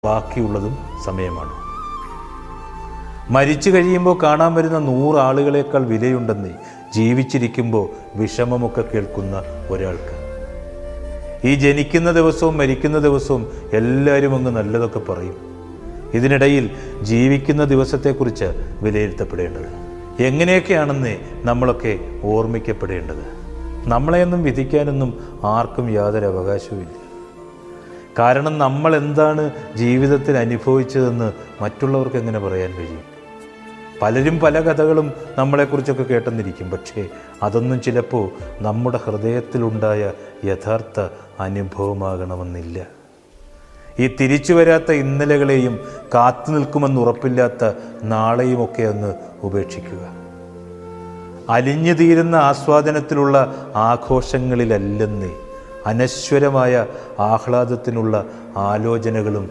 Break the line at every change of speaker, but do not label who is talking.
ബാക്കിയുള്ളതും സമയമാണ്. മരിച്ചു കഴിയുമ്പോൾ കാണാൻ വരുന്ന 100 ആളുകളേക്കാൾ വിലയുണ്ടെന്ന് ജീവിച്ചിരിക്കുമ്പോൾ വിഷമമൊക്കെ കേൾക്കുന്ന ഒരാൾക്ക്. ഈ ജനിക്കുന്ന ദിവസവും മരിക്കുന്ന ദിവസവും എല്ലാവരും അങ്ങ് നല്ലതൊക്കെ പറയും. ഇതിനിടയിൽ ജീവിക്കുന്ന ദിവസത്തെക്കുറിച്ച് വിലയിരുത്തപ്പെടേണ്ടത്. എങ്ങനെയൊക്കെയാണെന്ന് നമ്മളൊക്കെ ഓർമ്മിക്കപ്പെടേണ്ടത്. നമ്മളെയൊന്നും വിധിക്കാനൊന്നും ആർക്കും യാതൊരു അവകാശവുമില്ല. കാരണം നമ്മൾ എന്താണ് ജീവിതത്തിൽ അനുഭവിച്ചതെന്ന് മറ്റുള്ളവർക്ക് എങ്ങനെ പറയാൻ കഴിയും? പലരും പല കഥകളും നമ്മളെക്കുറിച്ചൊക്കെ കേട്ടെന്നിരിക്കും. പക്ഷേ അതൊന്നും ചിലപ്പോൾ നമ്മുടെ ഹൃദയത്തിലുണ്ടായ യഥാർത്ഥ അനുഭവമാകണമെന്നില്ല. ഈ തിരിച്ചു വരാത്ത ഇന്നലകളെയും കാത്തു നിൽക്കുമെന്ന് ഉറപ്പില്ലാത്ത നാളെയുമൊക്കെ അങ്ങ് ഉപേക്ഷിക്കുക. അലിഞ്ഞു തീരുന്ന ആസ്വാദനത്തിലുള്ള ആഘോഷങ്ങളിലല്ലെന്നേ അനശ്വരമായ ആഹ്ലാദത്തിനുള്ള ആലോചനകളും